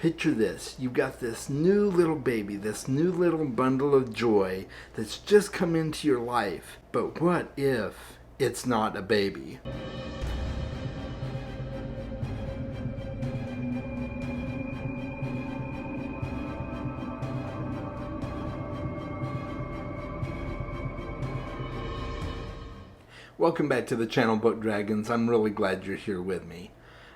Picture this. You've got this new little baby, this new little bundle of joy that's just come into your life. But what if it's not a baby? Welcome back to the channel, Book Dragons. I'm really glad you're here with me.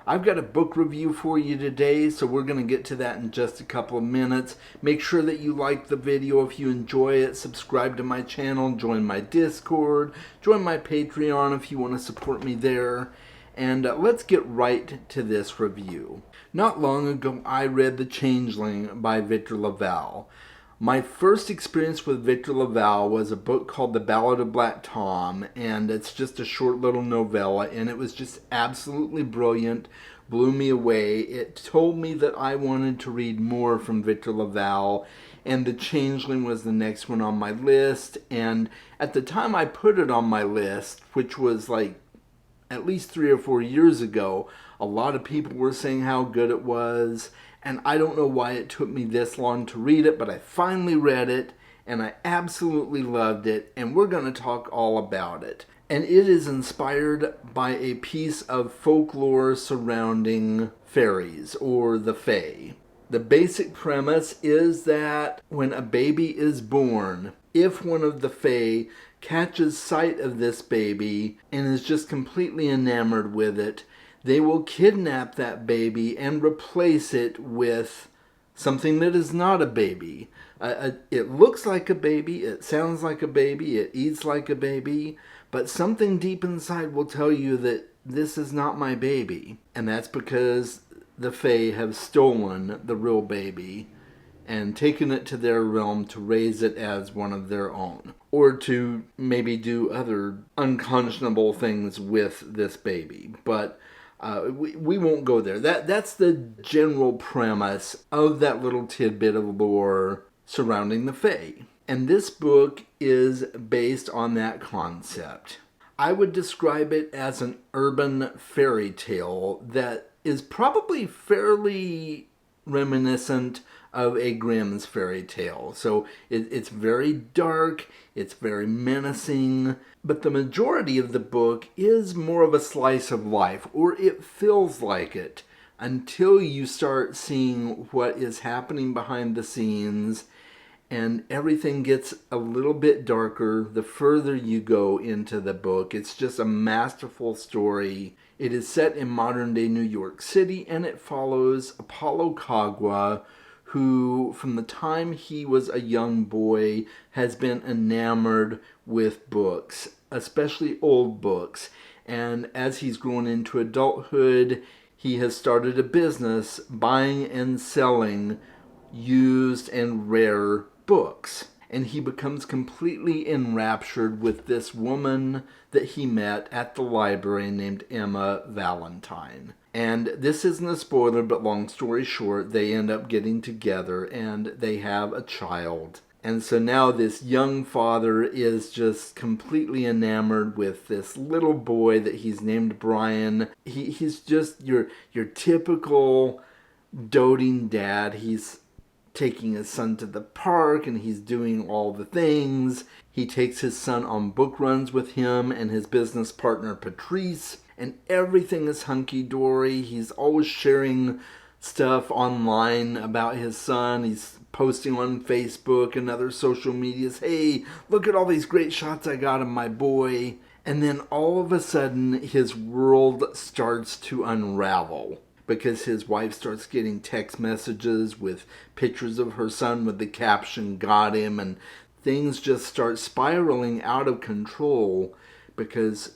I've got a book review for you today, so we're going to get to that in just a couple of minutes. Make sure that you like the video if you enjoy it. Subscribe to my channel, join my Discord, join my Patreon if you want to support me there. And let's get right to this review. Not long ago, I read The Changeling by Victor Lavalle. My first experience with Victor Lavalle was a book called The Ballad of Black Tom, and it's just a short little novella, and it was just absolutely brilliant, blew me away. It told me that I wanted to read more from Victor Lavalle, and The Changeling was the next one on my list, and at the time I put it on my list, which was like at least 3 or 4 years ago, a lot of people were saying how good it was. And I don't know why it took me this long to read it, but I finally read it, and I absolutely loved it, and we're going to talk all about it. And it is inspired by a piece of folklore surrounding fairies, or the fae. The basic premise is that when a baby is born, if one of the fae catches sight of this baby and is just completely enamored with it, they will kidnap that baby and replace it with something that is not a baby. It looks like a baby, it sounds like a baby, it eats like a baby, but something deep inside will tell you that this is not my baby. And that's because the fae have stolen the real baby and taken it to their realm to raise it as one of their own. Or to maybe do other unconscionable things with this baby. But we won't go there. That's the general premise of that little tidbit of lore surrounding the fae. And this book is based on that concept. I would describe it as an urban fairy tale that is probably fairly reminiscent of a Grimm's fairy tale. So it's very dark, it's very menacing, but the majority of the book is more of a slice of life, or it feels like it, until you start seeing what is happening behind the scenes, and everything gets a little bit darker the further you go into the book. It's just a masterful story. It is set in modern-day New York City, and it follows Apollo Kagwa, who, from the time he was a young boy, has been enamored with books, especially old books. And as he's grown into adulthood, he has started a business buying and selling used and rare books. And he becomes completely enraptured with this woman that he met at the library named Emma Valentine. And this isn't a spoiler, but long story short, they end up getting together and they have a child. And so now this young father is just completely enamored with this little boy that he's named Brian. He's just your typical doting dad. He's taking his son to the park and he's doing all the things. He takes his son on book runs with him and his business partner Patrice, and everything is hunky-dory. He's always sharing stuff online about his son. He's posting on Facebook and other social medias, hey, look at all these great shots I got of my boy. And then all of a sudden his world starts to unravel, because his wife starts getting text messages with pictures of her son with the caption, got him, and things just start spiraling out of control because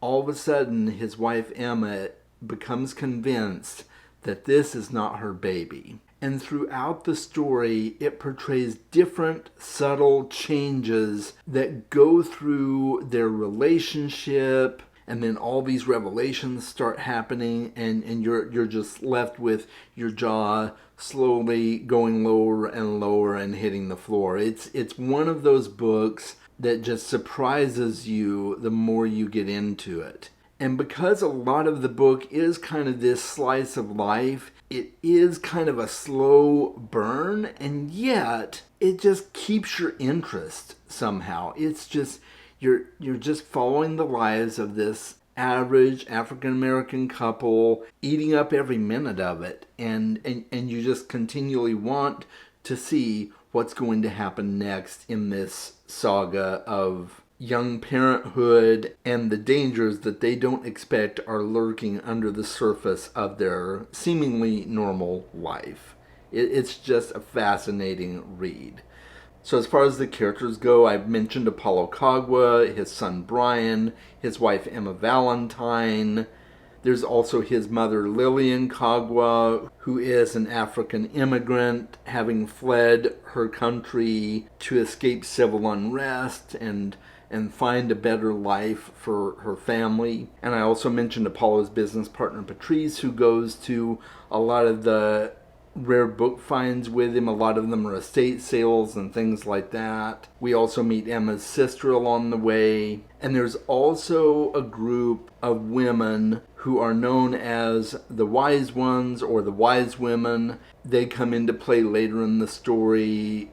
all of a sudden his wife Emma becomes convinced that this is not her baby. And throughout the story, it portrays different subtle changes that go through their relationship, and then all these revelations start happening, and you're just left with your jaw slowly going lower and lower and hitting the floor. It's one of those books that just surprises you the more you get into it. And because a lot of the book is kind of this slice of life, it is kind of a slow burn, and yet it just keeps your interest somehow. It's just you're just following the lives of this average African American couple, eating up every minute of it, and you just continually want to see what's going to happen next in this saga of young parenthood and the dangers that they don't expect are lurking under the surface of their seemingly normal life. It's just a fascinating read. So as far as the characters go, I've mentioned Apollo Kagwa, his son Brian, his wife Emma Valentine. There's also his mother Lillian Kagwa, who is an African immigrant, having fled her country to escape civil unrest and find a better life for her family. And I also mentioned Apollo's business partner Patrice, who goes to a lot of the rare book finds with him. A lot of them are estate sales and things like that. We also meet Emma's sister along the way. And there's also a group of women who are known as the Wise Ones or the Wise Women. They come into play later in the story,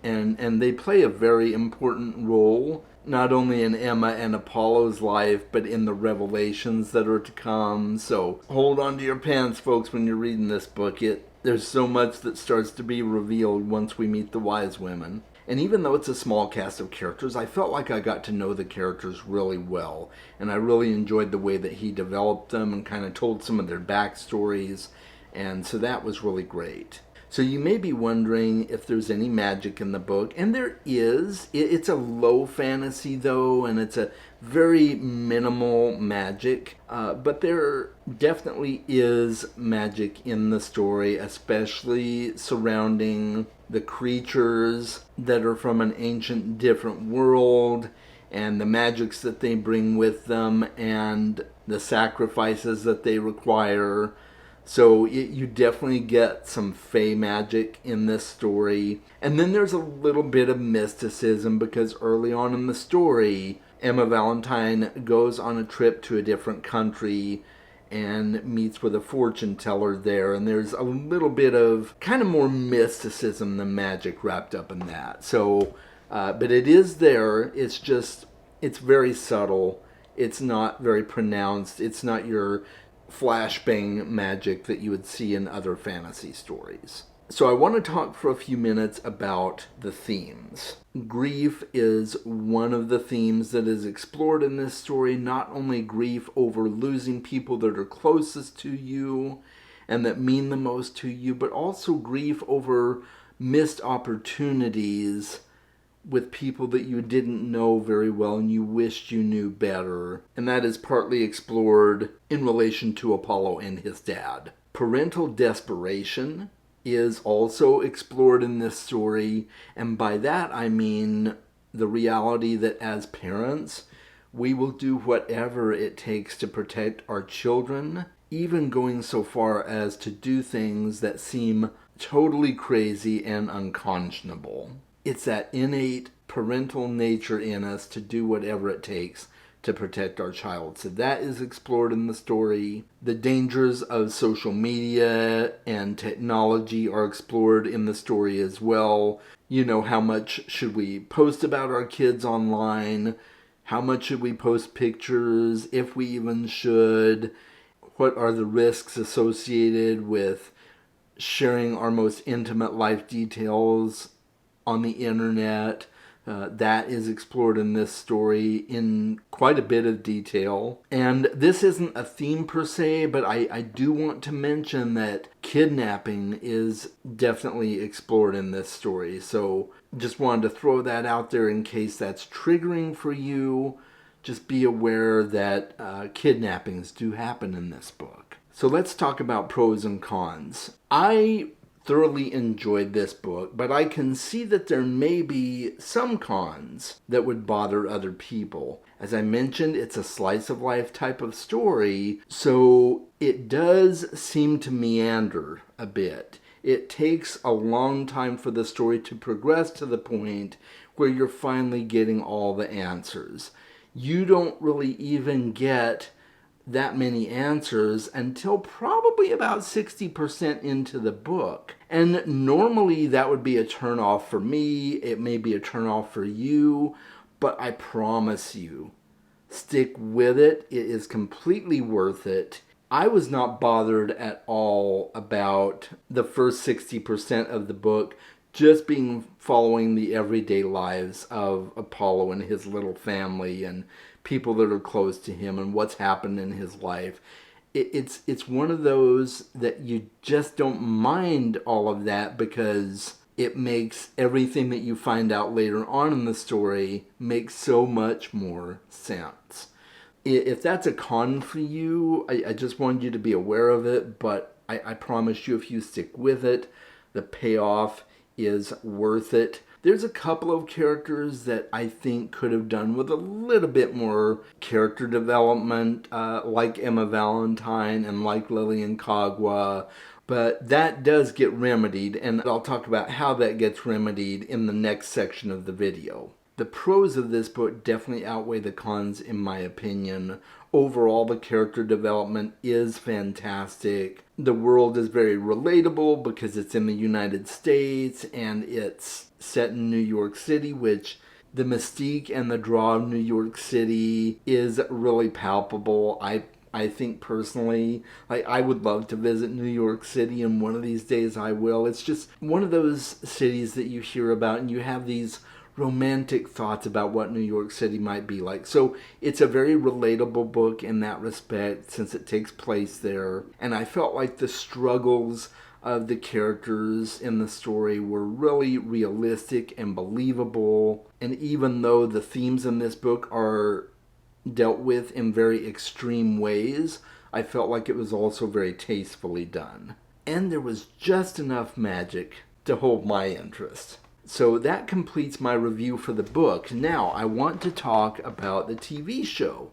and they play a very important role, not only in Emma and Apollo's life, but in the revelations that are to come. So hold on to your pants, folks, when you're reading this book. There's so much that starts to be revealed once we meet the Wise Women. And even though it's a small cast of characters, I felt like I got to know the characters really well. And I really enjoyed the way that he developed them and kind of told some of their backstories. And so that was really great. So you may be wondering if there's any magic in the book, and there is. It's a low fantasy though, and it's a very minimal magic, but there definitely is magic in the story, especially surrounding the creatures that are from an ancient different world, and the magics that they bring with them, and the sacrifices that they require. So you definitely get some fae magic in this story. And then there's a little bit of mysticism because early on in the story, Emma Valentine goes on a trip to a different country and meets with a fortune teller there. And there's a little bit of kind of more mysticism than magic wrapped up in that. So, but it is there. It's very subtle. It's not very pronounced. It's not your flashbang magic that you would see in other fantasy stories. So I want to talk for a few minutes about the themes. Grief is one of the themes that is explored in this story. Not only grief over losing people that are closest to you and that mean the most to you, but also grief over missed opportunities with people that you didn't know very well and you wished you knew better. And that is partly explored in relation to Apollo and his dad. Parental desperation is also explored in this story, and by that I mean the reality that as parents, we will do whatever it takes to protect our children, even going so far as to do things that seem totally crazy and unconscionable. It's that innate parental nature in us to do whatever it takes to protect our child. So that is explored in the story. The dangers of social media and technology are explored in the story as well. You know, how much should we post about our kids online? How much should we post pictures, if we even should? What are the risks associated with sharing our most intimate life details on the internet? That is explored in this story in quite a bit of detail. And this isn't a theme per se, but I do want to mention that kidnapping is definitely explored in this story. So just wanted to throw that out there in case that's triggering for you. Just be aware that kidnappings do happen in this book. So let's talk about pros and cons. I thoroughly enjoyed this book, but I can see that there may be some cons that would bother other people. As I mentioned, it's a slice of life type of story, so it does seem to meander a bit. It takes a long time for the story to progress to the point where you're finally getting all the answers. You don't really even get that many answers until probably about 60% into the book. And normally that would be a turnoff for me. It may be a turnoff for you, but I promise you, stick with it. It is completely worth it. I was not bothered at all about the first 60% of the book just being following the everyday lives of Apollo and his little family and people that are close to him and what's happened in his life. It's one of those that you just don't mind all of that because it makes everything that you find out later on in the story make so much more sense. If that's a con for you, I just wanted you to be aware of it, but I promise you if you stick with it, the payoff is worth it. There's a couple of characters that I think could have done with a little bit more character development, like Emma Valentine and like Lillian Kagwa, but that does get remedied, and I'll talk about how that gets remedied in the next section of the video. The pros of this book definitely outweigh the cons in my opinion. Overall, the character development is fantastic. The world is very relatable because it's in the United States and it's set in New York City, which the mystique and the draw of New York City is really palpable. I think personally, I would love to visit New York City, and one of these days I will. It's just one of those cities that you hear about and you have these romantic thoughts about what New York City might be like. So it's a very relatable book in that respect since it takes place there. And I felt like the struggles of the characters in the story were really realistic and believable. And even though the themes in this book are dealt with in very extreme ways, I felt like it was also very tastefully done. And there was just enough magic to hold my interest. So that completes my review for the book. Now, I want to talk about the TV show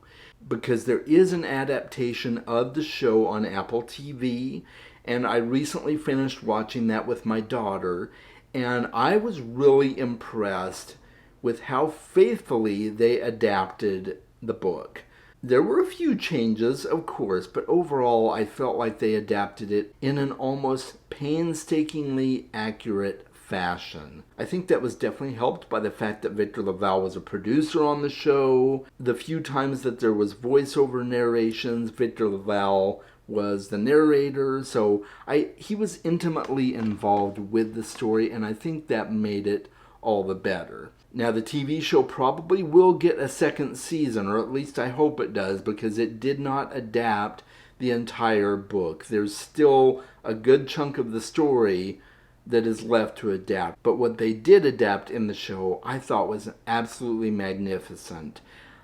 because there is an adaptation of the show on Apple TV, and I recently finished watching that with my daughter, and I was really impressed with how faithfully they adapted the book. There were a few changes, of course, but overall I felt like they adapted it in an almost painstakingly accurate fashion. I think that was definitely helped by the fact that Victor Lavalle was a producer on the show. The few times that there was voiceover narrations, Victor Lavalle was the narrator, so he was intimately involved with the story, and I think that made it all the better. Now, the TV show probably will get a second season, or at least I hope it does, because it did not adapt the entire book. There's still a good chunk of the story that is left to adapt. But what they did adapt in the show, I thought was absolutely magnificent.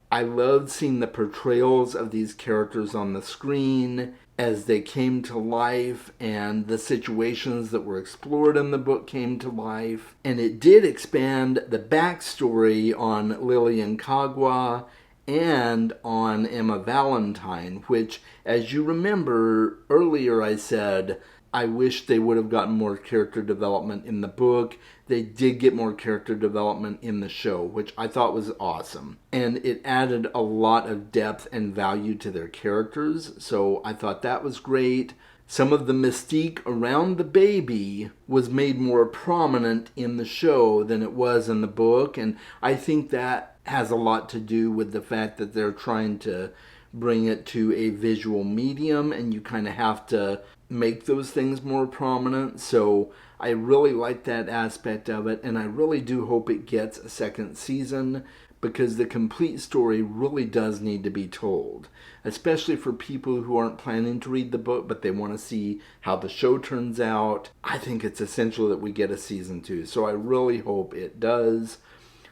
I loved seeing the portrayals of these characters on the screen as they came to life, and the situations that were explored in the book came to life. And it did expand the backstory on Lillian Kagwa and on Emma Valentine, which, as you remember earlier, I said I wish they would have gotten more character development in the book. They did get more character development in the show, which I thought was awesome. And it added a lot of depth and value to their characters, so I thought that was great. Some of the mystique around the baby was made more prominent in the show than it was in the book, and I think that has a lot to do with the fact that they're trying to bring it to a visual medium, and you kind of have to make those things more prominent. So I really like that aspect of it, and I really do hope it gets a second season because the complete story really does need to be told, especially for people who aren't planning to read the book but they want to see how the show turns out. I think it's essential that we get a season 2, so I really hope it does.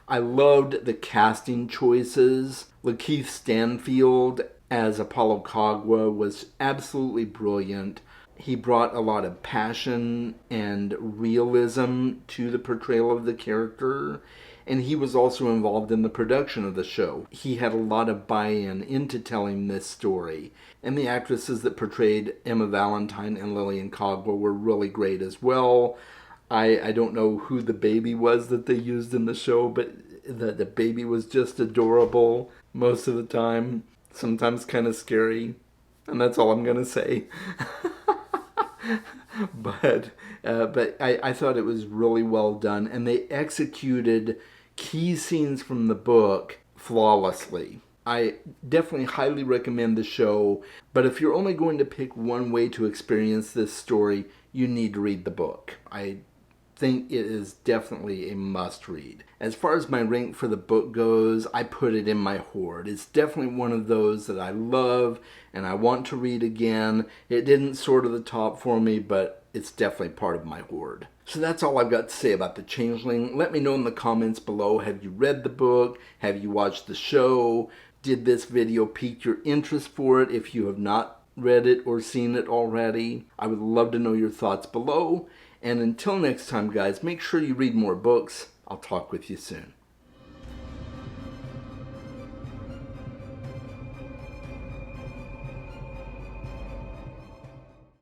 I loved the casting choices. Lakeith Stanfield as Apollo Kagwa was absolutely brilliant. He brought a lot of passion and realism to the portrayal of the character, and he was also involved in the production of the show. He had a lot of buy-in into telling this story, and the actresses that portrayed Emma Valentine and Lillian Kagwa were really great as well. I don't know who the baby was that they used in the show, but the baby was just adorable most of the time, sometimes kind of scary. And that's all I'm going to say. but I thought it was really well done, and they executed key scenes from the book flawlessly. I definitely highly recommend the show, but if you're only going to pick one way to experience this story, you need to read the book. I think it is definitely a must read. As far as my rank for the book goes, I put it in my hoard. It's definitely one of those that I love and I want to read again. It didn't soar to the top for me, but it's definitely part of my hoard. So that's all I've got to say about The Changeling. Let me know in the comments below, have you read the book? Have you watched the show? Did this video pique your interest for it if you have not read it or seen it already? I would love to know your thoughts below. And until next time, guys, make sure you read more books. I'll talk with you soon.